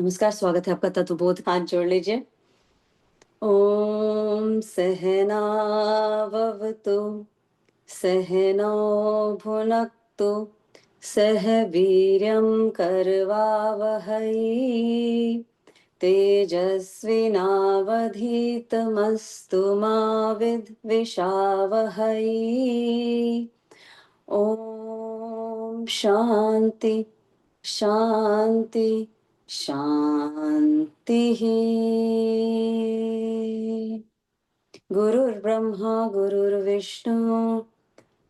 नमस्कार, स्वागत है आपका तत्वबोध। हाथ जोड़ लीजिए। ओम सहनाववतु सहनौ भुनक्तु सह वीर्यं करवावहै तेजस्विनावधीतमस्तु मा विद्विषावहै। ओम शांति शांति शांतिः। गुरुर्ब्रह्मा गुरुर्विष्णु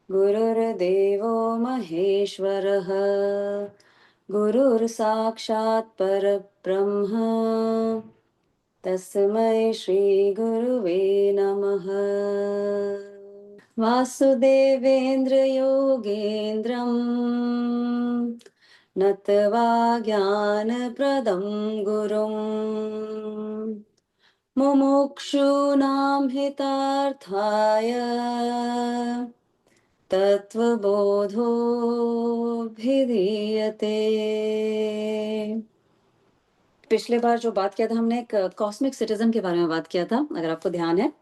गुरुर्देवो महेश्वरः गुरुर्साक्षात् परब्रह्म तस्मै श्रीगुरुवे नमः। वासुदेवेन्द्र योगेन्द्रं नत्वा ज्ञानप्रदं गुरुं मुमुक्षूणां हितार्थाय तत्वबोधोऽभिधीयते। पिछले बार जो बात किया था हमने, एक कॉस्मिक सिटीजन के बारे में बात किया था, अगर आपको ध्यान है।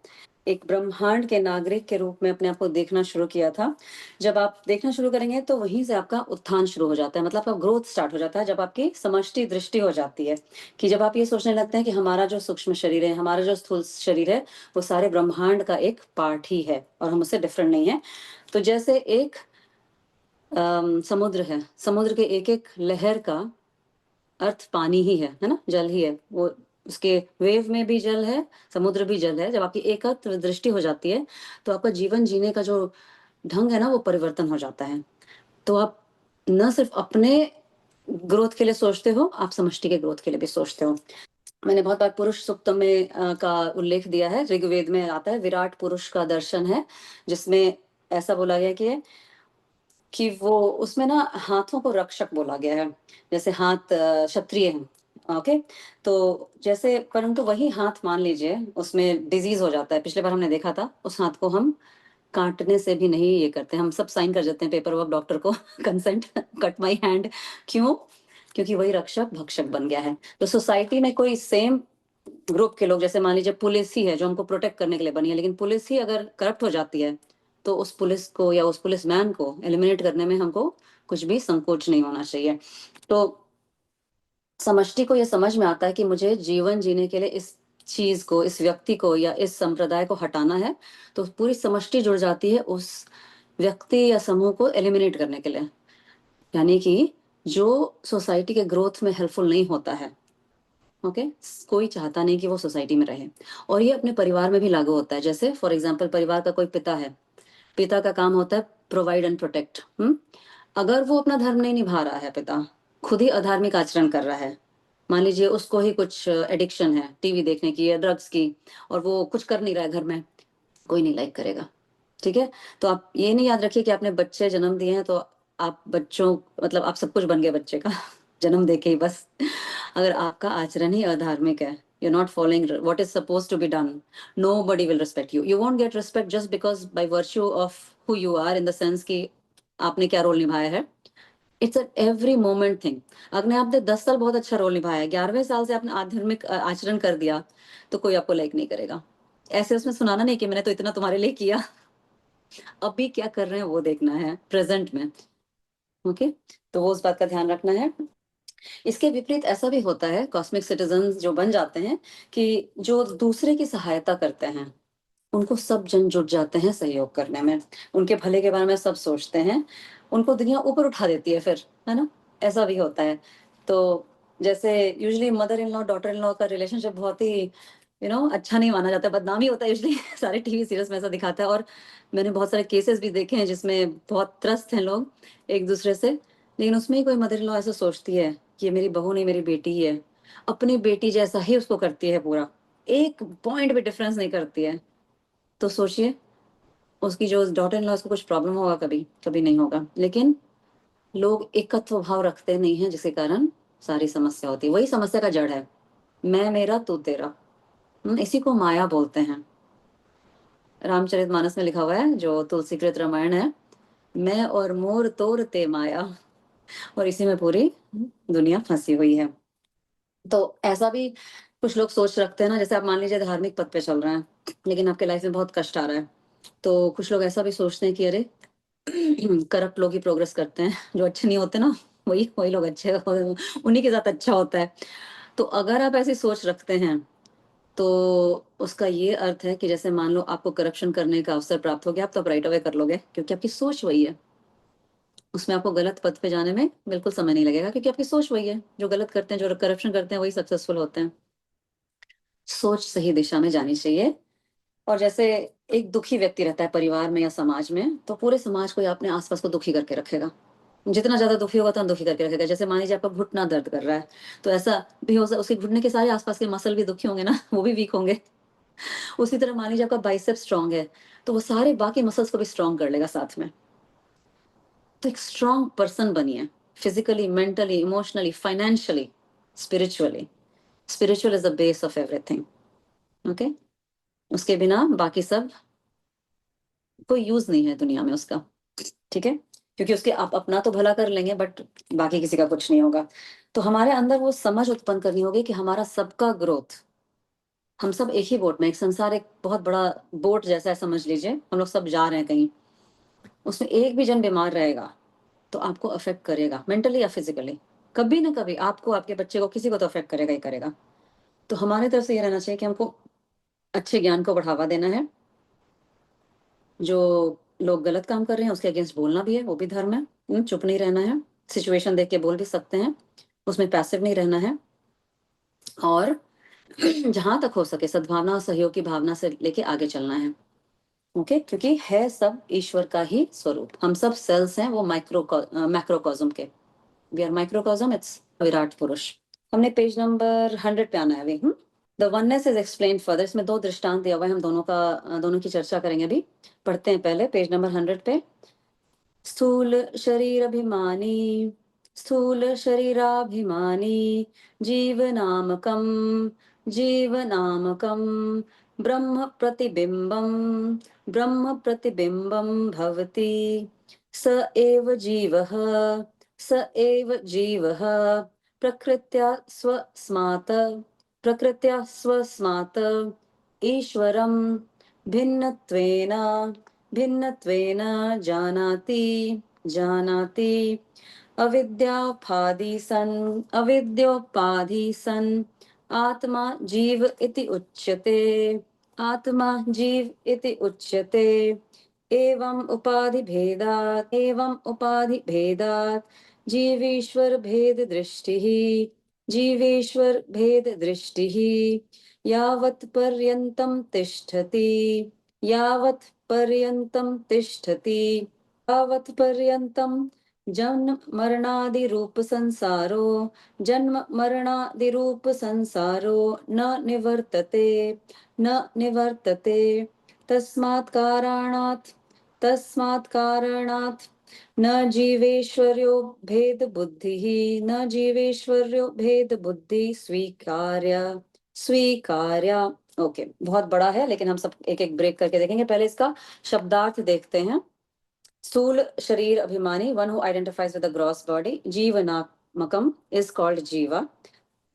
एक ब्रह्मांड के नागरिक के रूप में अपने आप को देखना शुरू किया था। जब आप देखना शुरू करेंगे तो वहीं से आपका उत्थान शुरू हो जाता है, मतलब आपका ग्रोथ स्टार्ट हो जाता है। जब आपकी समष्टि दृष्टि हो जाती है कि जब आप ये सोचने लगते हैं कि हमारा जो सूक्ष्म शरीर है, हमारा जो स्थूल शरीर है, वो सारे ब्रह्मांड का एक पार्ट ही है और हम उससे डिफरेंट नहीं है। तो जैसे एक समुद्र है, समुद्र के एक एक लहर का अर्थ पानी ही है ना, जल ही है। वो उसके वेव में भी जल है, समुद्र भी जल है। जब आपकी एकत्र दृष्टि हो जाती है तो आपका जीवन जीने का जो ढंग है ना, वो परिवर्तन हो जाता है। तो आप न सिर्फ अपने ग्रोथ के लिए सोचते हो, आप समष्टि के ग्रोथ के लिए भी सोचते हो। मैंने बहुत बार पुरुष सूक्त में का उल्लेख दिया है। ऋग्वेद में आता है, विराट पुरुष का दर्शन है, जिसमें ऐसा बोला गया कि वो उसमें ना हाथों को रक्षक बोला गया है। जैसे हाथ क्षत्रिय हैं, ओके। तो जैसे, परंतु वही हाथ मान लीजिए उसमें डिजीज हो जाता है। पिछले बार हमने देखा था, उस हाथ को हम काटने से भी नहीं ये करते, हम सब साइन कर देते हैं पेपर वर्क डॉक्टर को कंसेंट, कट माई हैंड। क्यों? क्योंकि वही रक्षक भक्षक बन गया है। तो सोसाइटी में कोई सेम ग्रुप के लोग, जैसे मान लीजिए पुलिस ही है जो हमको प्रोटेक्ट करने के लिए बनी है, लेकिन पुलिस ही अगर करप्ट हो जाती है तो उस पुलिस को या उस पुलिसमैन को एलिमिनेट करने में हमको कुछ भी संकोच नहीं होना चाहिए। तो समष्टि को यह समझ में आता है कि मुझे जीवन जीने के लिए इस चीज को, इस व्यक्ति को या इस संप्रदाय को हटाना है, तो पूरी समष्टि जुड़ जाती है उस व्यक्ति या समूह को एलिमिनेट करने के लिए। यानी कि जो सोसाइटी के ग्रोथ में हेल्पफुल नहीं होता है, ओके, कोई चाहता नहीं कि वो सोसाइटी में रहे। और ये अपने परिवार में भी लागू होता है। जैसे फॉर एग्जाम्पल, परिवार का कोई पिता है, पिता का काम होता है प्रोवाइड एंड प्रोटेक्ट। अगर वो अपना धर्म नहीं निभा रहा है, पिता खुद ही अधार्मिक आचरण कर रहा है, मान लीजिए उसको ही कुछ एडिक्शन है टीवी देखने की या ड्रग्स की, और वो कुछ कर नहीं रहा है घर में, कोई नहीं लाइक करेगा। ठीक है। तो आप ये नहीं याद रखिए कि आपने बच्चे जन्म दिए हैं तो आप बच्चों, मतलब आप सब कुछ बन गए बच्चे का जन्म देके ही बस। अगर आपका आचरण ही अधार्मिक है, you're not following what is supposed to be done, nobody will respect you. You won't get respect just because by virtue of who you are, in the sense कि आपने क्या रोल निभाया है। It's at every moment thing. अगर आपने 10 साल बहुत अच्छा रोल निभाया है, 11वें साल से आपने आध्यात्मिक आचरण कर दिया, तो कोई आपको लाइक नहीं करेगा। ऐसे उसमें सुनाना नहीं कि मैंने तो इतना तुम्हारे लिए किया। अभी क्या कर रहे हैं वो देखना है प्रेजेंट में, ओके। तो वो उस बात का ध्यान रखना है। इसके विपरीत ऐसा भी होता है, कॉस्मिक सिटीजन जो बन जाते हैं कि जो दूसरे की सहायता करते हैं, उनको सब जन जुट जाते हैं सहयोग करने में, उनके भले के बारे में सब सोचते हैं, उनको दुनिया ऊपर उठा देती है फिर, है ना। ऐसा भी होता है। तो जैसे usually mother in law daughter in law का रिलेशनशिप बहुत ही अच्छा नहीं माना जाता है, बदनामी होता है यूजुअली। सारे टीवी सीरियल्स में ऐसा दिखाता है। और मैंने बहुत सारे केसेस भी देखे हैं जिसमें बहुत त्रस्त हैं लोग एक दूसरे से, लेकिन उसमें ही कोई मदर इन लॉ ऐसा सोचती है कि ये मेरी बहू नहीं, मेरी बेटी ही है, अपनी बेटी जैसा ही उसको करती है पूरा, एक पॉइंट भी डिफरेंस नहीं करती है। तो सोचिए, उसकी जो डॉटर इन लॉ, उसको कुछ प्रॉब्लम होगा? कभी कभी नहीं होगा। लेकिन लोग एकत्व भाव रखते नहीं हैं, जिसके कारण सारी समस्या होती है। वही समस्या का जड़ है, मैं मेरा तू तेरा। इसी को माया बोलते हैं। रामचरितमानस में लिखा हुआ है, जो तुलसीकृत रामायण है, मैं और मोर तोर ते माया। और इसी में पूरी दुनिया फंसी हुई है। तो ऐसा भी कुछ लोग सोच रखते हैं ना, जैसे आप मान लीजिए धार्मिक पथ पे चल रहे हैं, लेकिन आपके लाइफ में बहुत कष्ट आ रहा है, तो कुछ लोग ऐसा भी सोचते हैं कि अरे करप्ट लोग ही प्रोग्रेस करते हैं, जो अच्छे नहीं होते ना, वही वही लोग अच्छे उन्हीं के साथ अच्छा होता है। तो अगर आप ऐसी सोच रखते हैं, तो उसका ये अर्थ है कि जैसे मान लो आपको करप्शन करने का अवसर प्राप्त हो गया, आप तो राइट अवे कर लोगे, क्योंकि आपकी सोच वही है। उसमें आपको गलत पथ पे जाने में बिल्कुल समय नहीं लगेगा, क्योंकि आपकी सोच वही है। जो गलत करते हैं, जो करप्शन करते हैं, वही सक्सेसफुल होते हैं। सोच सही दिशा में जानी चाहिए। और जैसे एक दुखी व्यक्ति रहता है परिवार में या समाज में, तो पूरे समाज को या अपने आसपास को दुखी करके रखेगा। जितना ज्यादा दुखी होगा, उतना दुखी करके रखेगा। जैसे मान लीजिए आपका घुटना दर्द कर रहा है, तो ऐसा भी हो सकता, उसके घुटने के सारे आसपास के मसल भी दुखी होंगे ना, वो भी वीक होंगे। उसी तरह मान लीजिए आपका बाइसेप स्ट्रांग है, तो वो सारे बाकी मसल्स को भी स्ट्रांग कर लेगा साथ में। तो एक स्ट्रांग पर्सन बनिए, physically, mentally, emotionally, financially, spiritually. Spiritual is the base of everything. Okay, उसके बिना बाकी सब कोई यूज नहीं है दुनिया में उसका। ठीक है, क्योंकि उसके आप अपना तो भला कर लेंगे, बट बाकी किसी का कुछ नहीं होगा। तो हमारे अंदर वो समझ उत्पन्न करनी होगी कि हमारा सबका ग्रोथ, हम सब एक ही बोट में, एक संसार एक बहुत बड़ा बोट जैसा है, समझ लीजिए। हम लोग सब जा रहे हैं कहीं, उसमें एक भी जन बीमार रहेगा तो आपको अफेक्ट करेगा, मेंटली या फिजिकली। कभी ना कभी आपको, आपके बच्चे को, किसी को तो अफेक्ट करेगा ही करेगा। तो हमारे तरफ से ये रहना चाहिए कि हमको अच्छे ज्ञान को बढ़ावा देना है। जो लोग गलत काम कर रहे हैं उसके अगेंस्ट बोलना भी है, वो भी धर्म है। चुप नहीं रहना है, सिचुएशन देख के बोल भी सकते हैं, उसमें पैसिव नहीं रहना है। और जहां तक हो सके सद्भावना और सहयोग की भावना से लेके आगे चलना है। ओके, क्योंकि है सब ईश्वर का ही स्वरूप। हम सब सेल्स हैं, वो मैक्रोकॉज्म के। वी आर माइक्रोकॉज्म, इट्स विराट पुरुष। हमने पेज नंबर 100 पे आना है अभी। The oneness is explain further. इसमें दो दृष्टांत दिया हुआ है, हम दोनों की चर्चा करेंगे अभी। पढ़ते हैं पहले पेज नंबर 100 पे। स्थूल शरीर अभिमानी, स्थूल शरीराभिमानी, जीवनामकम, जीवनामकम, ब्रह्म प्रतिबिंबम, ब्रह्म प्रतिबिंबम भवति। स एव जीवः, स एव जीवः, प्रकृत्या स्वस्मात्, प्रकृत्या स्वस्मात् ईश्वरं भिन्नत्वेन, भिन्नत्वेन जानाति, जानाति। अविद्योपाधि सन्, अविद्योपाधि सन् आत्मा जीव इति उच्यते, आत्मा जीव इति उच्यते। एवं उपाधि भेदात् जीवेश्वर भेद दृष्टिः, जीवेश्वर भेद दृष्टिः यावत् पर्यन्तं तिष्ठति, यावत् पर्यन्तं तिष्ठति, यावत् पर्यन्तं जन्म मरणादि रूप संसारो, जन्म मरणादि रूप संसारो न निवर्तते, न निवर्तते। तस्मात् कारणात्, तस्मात् कारणात् न जीवेश्वर्यो भेद बुद्धिः, न जीवेश्वर्यो भेद बुद्धि स्वीकार्य, स्वीकार्य। ओके, बहुत बड़ा है, लेकिन हम सब एक एक ब्रेक करके देखेंगे। पहले इसका शब्दार्थ देखते हैं। स्थूल शरीर अभिमानी, one who identifies with the gross body. जीवनात्मकम इज कॉल्ड जीवा।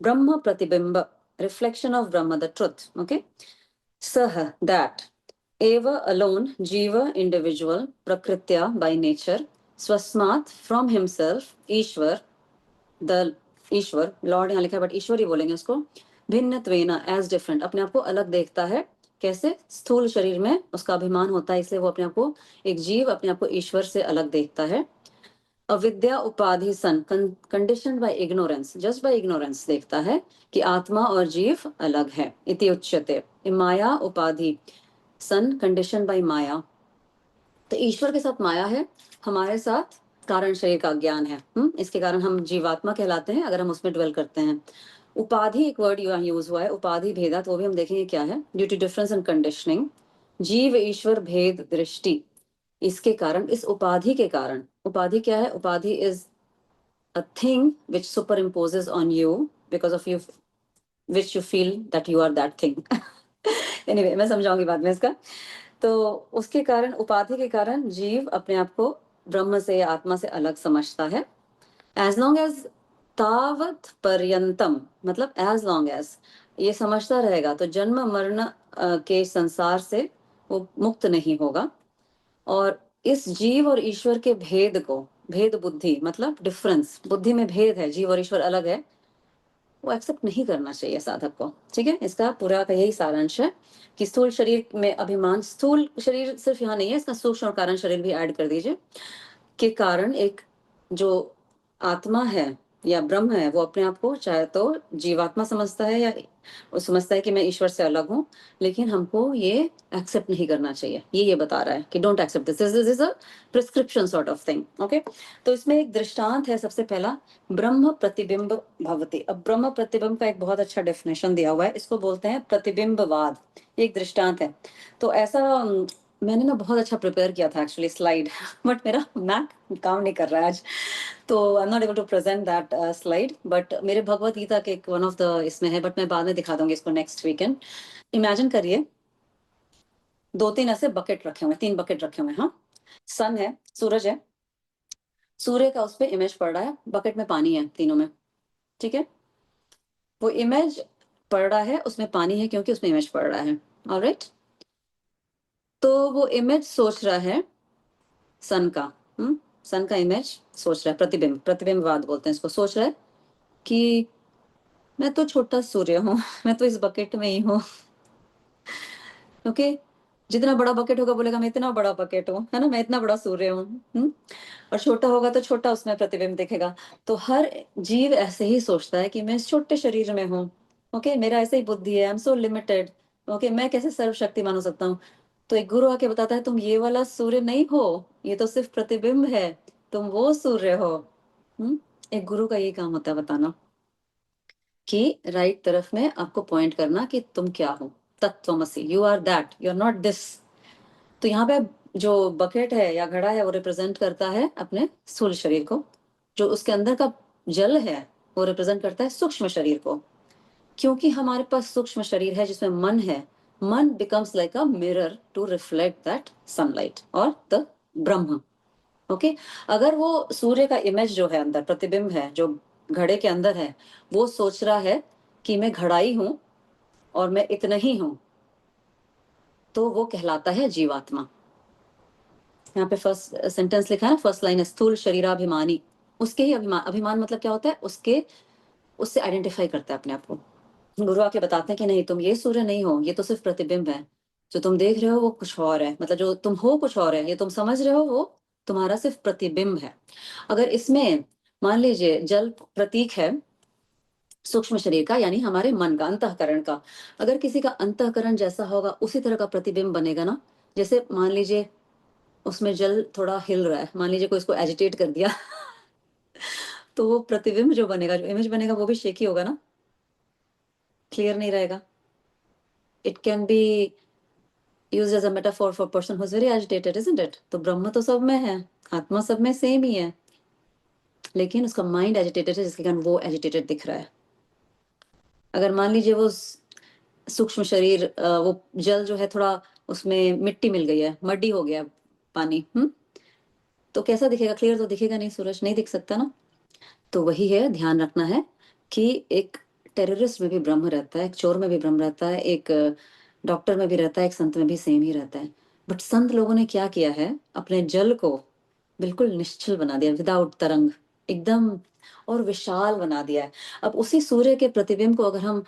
ब्रह्म प्रतिबिंब, reflection of Brahma, the truth. Okay, सह, दैट, एव, अलोन, जीव, इंडिविजुअल, प्रकृत्या, बाय नेचर, स्वस्मात्, from himself, Ishwar, the Ishwar, lord यहाँ लिखा है बट ईश्वर ही बोलेंगे उसको। भिन्नत्वेना, एज डिफरेंट, अपने आप को अलग देखता है। कैसे? स्थूल शरीर में उसका अभिमान होता है, इसलिए वो अपने आप को, एक जीव अपने आप को ईश्वर से अलग देखता है। अविद्या उपाधि सन, condition by ignorance, just by ignorance देखता है कि आत्मा और जीव अलग है। इति उच्यते। माया उपाधि सन, कंडीशन बाय माया। तो ईश्वर के साथ माया है, हमारे साथ कारण शरीर का ज्ञान है। इसके कारण हम जीवात्मा कहलाते हैं, अगर हम उसमें ड्वेल करते हैं। उपाधि एक वर्ड यहाँ यूज हुआ है, उपाधि भेदा, तो भी हम देखेंगे क्या है। Due to difference in conditioning, जीव ईश्वर भेद दृष्टि, इसके कारण, इस उपाधि के कारण। उपाधि क्या है? उपाधि is a thing which superimposes on you because of you, which you feel that you are that thing. Anyway, मैं समझाऊंगी बाद में इसका। तो उसके कारण, उपाधि के कारण जीव अपने आप को ब्रह्म से या आत्मा से अलग समझता है। एज लॉन्ग एज तावत पर्यंतम मतलब एज लॉन्ग एज ये समझता रहेगा तो जन्म मरण के संसार से वो मुक्त नहीं होगा। और इस जीव और ईश्वर के भेद को, भेद बुद्धि मतलब डिफरेंस, बुद्धि में भेद है, जीव और ईश्वर अलग है, वो एक्सेप्ट नहीं करना चाहिए साधक को। ठीक है, इसका पूरा का यही सारांश है कि स्थूल शरीर में अभिमान, स्थूल शरीर सिर्फ यहाँ नहीं है, इसका सूक्ष्म और कारण शरीर भी ऐड कर दीजिए, के कारण एक जो आत्मा है या ब्रह्म है वो अपने आप को चाहे तो जीवात्मा समझता है या वो समझता है कि मैं ईश्वर से अलग हूँ, लेकिन हमको ये एक्सेप्ट नहीं करना चाहिए। ये बता रहा है कि don't accept this, this is a prescription sort of thing. Okay, तो इसमें एक दृष्टांत है सबसे पहला, ब्रह्म प्रतिबिंब भवति। अब ब्रह्म प्रतिबिंब का एक बहुत अच्छा डेफिनेशन दिया हुआ है, इसको बोलते हैं प्रतिबिंबवाद। एक दृष्टांत है। तो ऐसा मैंने ना बहुत अच्छा प्रिपेयर किया था एक्चुअली स्लाइड, बट मेरा मैक काम नहीं कर रहा है आज, तो I am not able to present that slide. But मेरे भगवत गीता के एक वन ऑफ द इसमें है, बट मैं बाद में दिखा दूंगी इसको नेक्स्ट वीकेंड। इमेजिन करिए 2-3 ऐसे बकेट रखे हुए, 3 बकेट रखे हुए। हाँ, सन है, सूरज है, सूर्य का उस पर इमेज पड़ रहा है, बकेट में पानी है तीनों में। ठीक है, वो इमेज पड़ रहा है, उसमें पानी है क्योंकि उसमें इमेज पड़ रहा है। ऑलराइट, तो वो इमेज सोच रहा है सन का, सन का इमेज सोच रहा है, प्रतिबिंब, प्रतिबिंबवाद बोलते हैं इसको, सोच रहा है कि मैं तो छोटा सूर्य हूँ, मैं तो इस बकेट में ही हूँ। ओके, जितना बड़ा बकेट होगा बोलेगा मैं इतना बड़ा बकेट हूँ, है ना, मैं इतना बड़ा सूर्य हूँ। और छोटा होगा तो छोटा उसमें प्रतिबिंब दिखेगा। तो हर जीव ऐसे ही सोचता है कि मैं इस छोटे शरीर में हूँ। ओके, मेरा ऐसे ही बुद्धि है, I am so limited. Okay, मैं कैसे सर्वशक्तिमान हो सकता हूँ। तो एक गुरु आके बताता है तुम ये वाला सूर्य नहीं हो, ये तो सिर्फ प्रतिबिंब है, तुम वो सूर्य हो। एक गुरु का यही काम होता है, बताना कि राइट तरफ में आपको पॉइंट करना कि तुम क्या हो, तत्वमसि, you are that, you are not this. तो यहाँ पे जो बकेट है या घड़ा है वो रिप्रेजेंट करता है अपने स्थूल शरीर को, जो उसके अंदर का जल है वो रिप्रेजेंट करता है सूक्ष्म शरीर को। क्योंकि हमारे पास सूक्ष्म शरीर है जिसमें मन है, मन becomes like a mirror to reflect that sunlight और द ब्रह्म। ओके, अगर वो सूर्य का इमेज जो है अंदर, प्रतिबिंब है जो घड़े के अंदर है, वो सोच रहा है कि मैं घड़ाई हूं और मैं इतना ही हूं, तो वो कहलाता है जीवात्मा। यहाँ पे फर्स्ट सेंटेंस लिखा है ना, फर्स्ट लाइन है स्थूल शरीराभिमानी, उसके ही अभिमान, अभिमान मतलब क्या होता है, उसके, उससे आइडेंटिफाई करता है अपने आप को। गुरु आके बताते हैं कि नहीं तुम ये सूर्य नहीं हो, ये तो सिर्फ प्रतिबिंब है, जो तुम देख रहे हो वो कुछ और है, मतलब जो तुम हो कुछ और है, ये तुम समझ रहे हो वो तुम्हारा सिर्फ प्रतिबिंब है। अगर इसमें मान लीजिए जल प्रतीक है सूक्ष्म शरीर का, यानी हमारे मन का, अंतःकरण का, अगर किसी का अंतःकरण जैसा होगा उसी तरह का प्रतिबिंब बनेगा ना। जैसे मान लीजिए उसमें जल थोड़ा हिल रहा है, मान लीजिए कोई इसको एजिटेट कर दिया तो वो प्रतिबिंब जो बनेगा, जो इमेज बनेगा वो भी शेकी होगा ना, क्लियर नहीं रहेगा। It can be used as a metaphor for person who is very agitated, isn't it? तो ब्रह्म तो सब में है, आत्मा सब में सेम ही है, लेकिन उसका माइंड एजिटेटेड है जिसके कारण वो एजिटेटेड दिख रहा है। अगर मान लीजिए वो सूक्ष्म शरीर, वो जल जो है थोड़ा उसमें मिट्टी मिल गई है, मड्डी हो गया पानी, तो कैसा दिखेगा? क्लियर तो दिखेगा नहीं, सूरज नहीं दिख सकता ना। तो वही है, ध्यान रखना है कि एक टेररिस्ट में भी ब्रह्म रहता है, एक चोर में भी ब्रह्म रहता है, एक डॉक्टर में भी रहता है, एक संत में भी सेम ही रहता है। बट संत लोगों ने क्या किया है, अपने जल को बिल्कुल निश्चल बना दिया, विदाउट तरंग, एकदम और विशाल बना दिया है। अब उसी सूर्य के प्रतिबिंब को अगर हम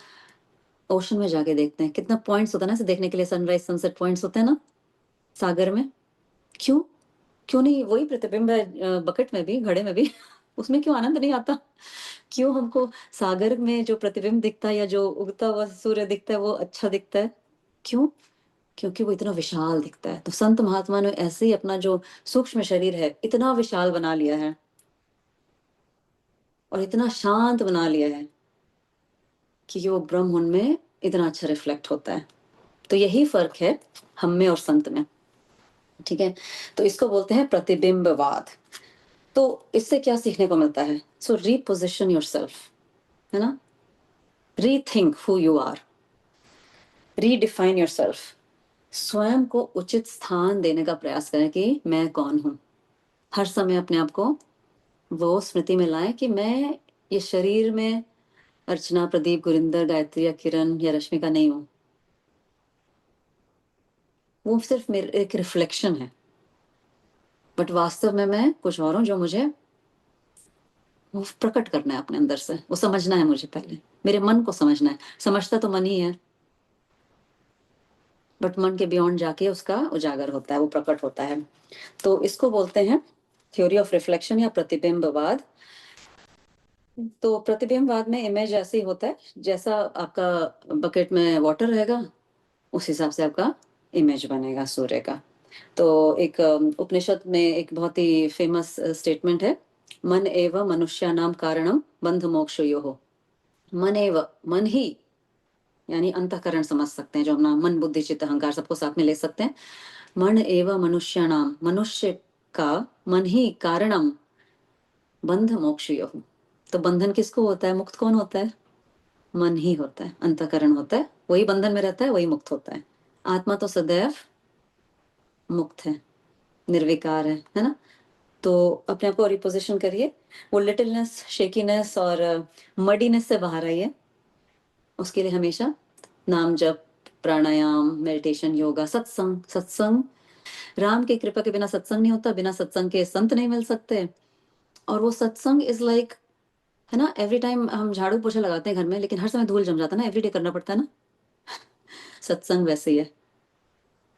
ओशन में जाके देखते हैं, कितना पॉइंट्स होता है ना इसे देखने के लिए, सनराइज सनसेट पॉइंट्स होते हैं ना सागर में। क्यों, क्यों नहीं वही प्रतिबिंब है बकेट में भी, घड़े में भी उसमें क्यों आनंद नहीं आता? क्यों हमको सागर में जो प्रतिबिंब दिखता है या जो उगता हुआ सूर्य दिखता है वो अच्छा दिखता है? क्यों? क्योंकि वो इतना विशाल दिखता है। तो संत महात्मा ने ऐसे ही अपना जो सूक्ष्म शरीर है इतना विशाल बना लिया है और इतना शांत बना लिया है कि वो ब्रह्म उनमें इतना अच्छा रिफ्लेक्ट होता है। तो यही फर्क है हम में और संत में। ठीक है, तो इसको बोलते हैं प्रतिबिंबवाद। तो इससे क्या सीखने को मिलता है? सो रीपोजिशन योरसेल्फ, है ना, rethink who you are, redefine yourself, स्वयं को उचित स्थान देने का प्रयास करें कि मैं कौन हूं। हर समय अपने आप को वो स्मृति में लाएं कि मैं ये शरीर में अर्चना, प्रदीप, गुरिंदर, गायत्री या किरण या रश्मिका नहीं हूं। वो सिर्फ मेरे एक रिफ्लेक्शन है, बट वास्तव में मैं कुछ और हूं, जो मुझे वो प्रकट करना है अपने अंदर से, वो समझना है मुझे, पहले मेरे मन को समझना है। समझता तो मन ही है, बट मन के बियॉन्ड जाके उसका उजागर होता है, वो प्रकट होता है। तो इसको बोलते हैं थ्योरी ऑफ रिफ्लेक्शन या प्रतिबिंबवाद। तो प्रतिबिंबवाद में इमेज ऐसे ही होता है, जैसा आपका बकेट में वाटर रहेगा उस हिसाब से आपका इमेज बनेगा सूर्य का। तो एक उपनिषद में एक बहुत ही फेमस स्टेटमेंट है, मन एव मनुष्याणाम कारणम बंध मोक्षयोः। मन एव, मन ही, यानी अंतःकरण समझ सकते हैं, जो अपना मन बुद्धि चित्त अहंकार सबको साथ में ले सकते हैं। मन एव मनुष्याणाम, मनुष्य का मन ही कारणम बंध मोक्षयोः। तो बंधन किसको होता है, मुक्त कौन होता है? मन ही होता है, अंतःकरण होता है, वही बंधन में रहता है, वही मुक्त होता है। आत्मा तो सदैव मुक्त है, निर्विकार है ना। तो अपने आप को रिपोजिशन करिए, वो लिटिलनेस, शेकीनेस और मडीनेस से बाहर आइए। उसके लिए हमेशा नाम जप, प्राणायाम, मेडिटेशन, योगा, सत्संग। सत्संग, राम की कृपा के बिना सत्संग नहीं होता, बिना सत्संग के संत नहीं मिल सकते। और वो सत्संग इज लाइक, है ना, एवरी टाइम हम झाड़ू पोछा लगाते हैं घर में, लेकिन हर समय धूल जम जाता है ना, एवरीडे करना पड़ता है ना। सत्संग वैसे ही है,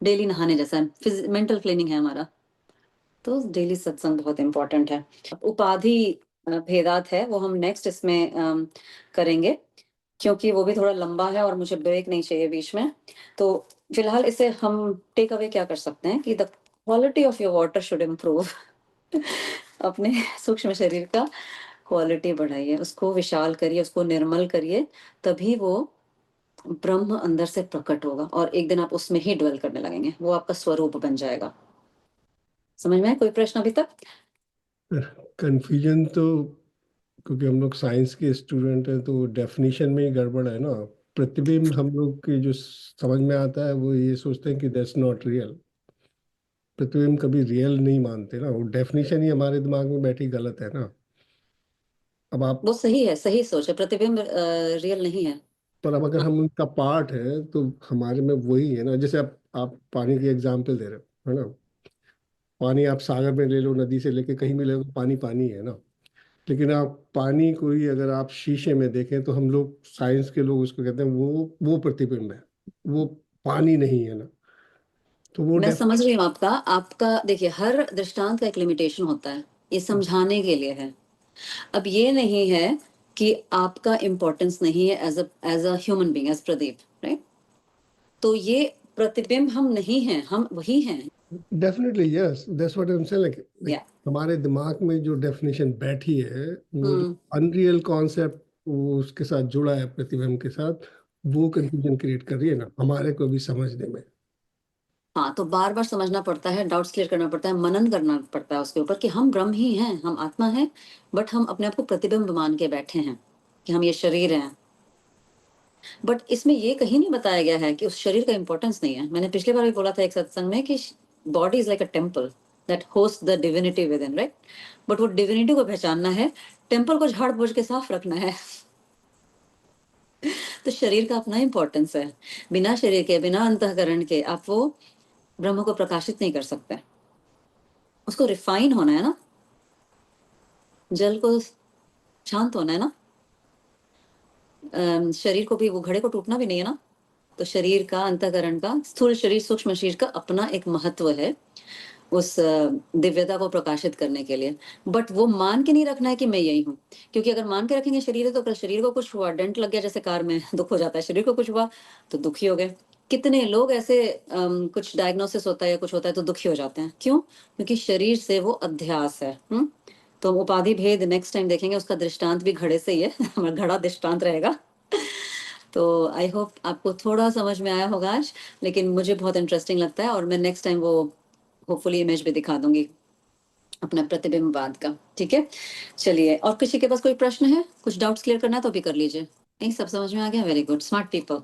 डेली नहाने जैसा है, मेंटल क्लीनिंग है हमारा। तो डेली सत्संग बहुत इंपॉर्टेंट है। उपाधि भेदात है, वो हम नेक्स्ट इसमें करेंगे, क्योंकि वो भी थोड़ा लंबा है और मुझे ब्रेक नहीं चाहिए बीच में। तो फिलहाल इसे हम टेक अवे क्या कर सकते हैं कि the quality of your water should improve. अपने सूक्ष्म शरीर का क्वालिटी बढ़ाइए, उसको विशाल करिए, उसको निर्मल करिए, तभी वो ब्रह्म अंदर से प्रकट होगा और एक दिन आप उसमें ही ड्वेल करने लगेंगे, वो आपका स्वरूप बन जाएगा। समझ में है? कोई प्रश्न अभी तक? कंफ्यूजन तो, क्योंकि हम लोग साइंस के स्टूडेंट हैं तो डेफिनेशन में ही गड़बड़ है ना। प्रतिबिंब हम लोग के जो समझ में आता है वो ये सोचते हैं कि दैट्स नॉट रियल। प्रतिबिंब कभी रियल नहीं मानते ना, वो डेफिनेशन ही हमारे दिमाग में बैठी गलत है ना। अब आप, वो सही है, सही सोच है, प्रतिबिंब रियल नहीं है। पर अब अगर हाँ, हम उनका पार्ट है तो हमारे में वही है ना। जैसे आप पानी की एग्जाम्पल दे रहे हो, है ना। पानी आप सागर में ले लो, नदी से लेके कहीं भी ले लो, पानी पानी है ना। लेकिन आप पानी को ही अगर आप शीशे में देखें तो हम लोग, साइंस के लोग उसको कहते हैं वो प्रतिबिंब है, वो पानी नहीं है ना। तो वो मैं डेफ समझ रही हूँ आपका आपका देखिए, हर दृष्टांत का एक लिमिटेशन होता है, ये समझाने के लिए है। अब ये नहीं है कि आपका इम्पोर्टेंस नहीं है as a human being, as Pradeep, right? तो ये प्रतिबिंब हम नहीं हैं, हम वही हैं। Definitely yes, that's what I am saying. या हमारे दिमाग में जो डेफिनेशन बैठी है, वो जो हम्म अनरियल कॉन्सेप्ट वो उसके साथ जुड़ा है प्रतिबिंब के साथ, वो कंफ्यूजन क्रिएट कर रही है ना हमारे को भी समझने में। हाँ, तो बार बार समझना पड़ता है, डाउट्स क्लियर करना पड़ता है, मनन करना पड़ता है उसके ऊपर कि हम ब्रह्म ही हैं, हम आत्मा हैं, बट हम अपने आप को प्रतिबिंब मान के बैठे हैं कि हम ये शरीर हैं। बट इसमें ये कहीं नहीं बताया गया है कि उस शरीर का इंपॉर्टेंस नहीं है। मैंने पिछली बार भी बोला था एक सत्संग में कि body is like a temple that host the divinity with in, right? But वो डिविनिटी को पहचानना है, टेम्पल को झाड़ पोछ के साफ रखना है। तो शरीर का अपना इंपॉर्टेंस है, बिना शरीर के, बिना अंतःकरण के आप वो ब्रह्म को प्रकाशित नहीं कर सकते। उसको रिफाइन होना है ना, जल को शांत होना है ना, शरीर को भी, वो घड़े को टूटना भी नहीं है ना। तो शरीर का, अंतःकरण का, स्थूल शरीर, सूक्ष्म शरीर का अपना एक महत्व है उस दिव्यता को प्रकाशित करने के लिए। बट वो मान के नहीं रखना है कि मैं यही हूँ, क्योंकि अगर मान के रखेंगे शरीर है, तो कल शरीर को कुछ हुआ, डेंट लग गया जैसे कार में, दुख हो जाता है, शरीर को कुछ हुआ तो दुखी हो गए। कितने लोग ऐसे कुछ डायग्नोसिस होता है या कुछ होता है तो दुखी हो जाते हैं, क्यों? क्योंकि शरीर से वो अध्यास है। तो हम उपाधि भेद नेक्स्ट टाइम देखेंगे, उसका दृष्टांत भी घड़े से ही है। हमारा घड़ा दृष्टांत रहेगा। तो आई होप आपको थोड़ा समझ में आया होगा आज, लेकिन मुझे बहुत इंटरेस्टिंग लगता है और मैं नेक्स्ट टाइम वो होपफुली इमेज भी दिखा दूंगी अपना प्रतिबिंबवाद का। ठीक है, चलिए, और किसी के पास कोई प्रश्न है, कुछ डाउट्स क्लियर करना है तो भी कर लीजिए। नहीं, सब समझ में आ गया? Very good, smart people.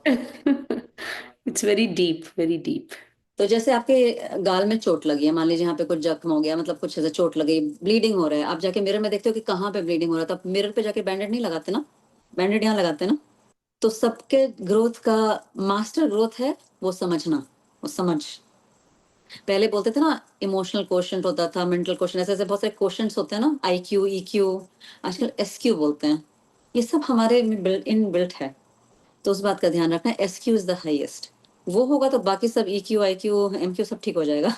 It's very deep, very deep. तो जैसे आपके गाल में चोट लगी है, मान लीजिए यहाँ पे कुछ जख्म हो गया, मतलब कुछ ऐसे चोट लगी, ब्लीडिंग हो रहा है, आप जाके मिरर में देखते हो कि कहाँ पे ब्लीडिंग हो रहा है, तो आप मिरर पे जाके बैंडेड नहीं लगाते ना, बैंडेड यहाँ लगाते ना। तो सबके ग्रोथ का मास्टर ग्रोथ है वो समझना, वो समझ। पहले बोलते थे ना इमोशनल क्वेश्चन होता था, मेंटल क्वेश्चन, ऐसे ऐसे बहुत सारे क्वेश्चन होते हैं ना, IQ EQ, आजकल SQ बोलते हैं। ये सब हमारे इन बिल्ट है, तो उस बात का ध्यान रखना, SQ इज द हाईएस्ट। वो होगा तो बाकी सब EQ IQ MQ सब ठीक हो जाएगा।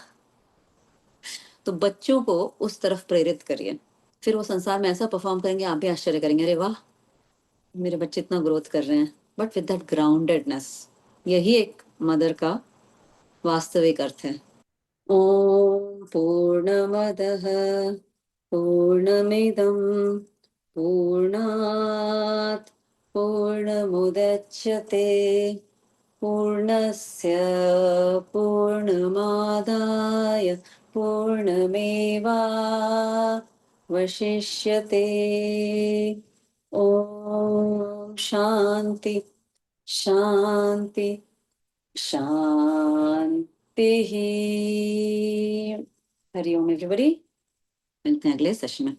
तो बच्चों को उस तरफ प्रेरित करिए, फिर वो संसार में ऐसा परफॉर्म करेंगे, आप भी आश्चर्य करेंगे, अरे वाह मेरे बच्चे इतना ग्रोथ कर रहे हैं, बट विद दैट ग्राउंडेडनेस। यही एक मदर का वास्तविक अर्थ है। ॐ पूर्णमदः पूर्णमिदं पूर्णात् पूर्णमुदच्यते पूर्णस्य पूर्णमादाय पूर्णमेवावशिष्यते। ॐ शान्ति शान्ति शान्तिः। हरि ओम एवरीबॉडी, मिलते हैं अगले सेशन में।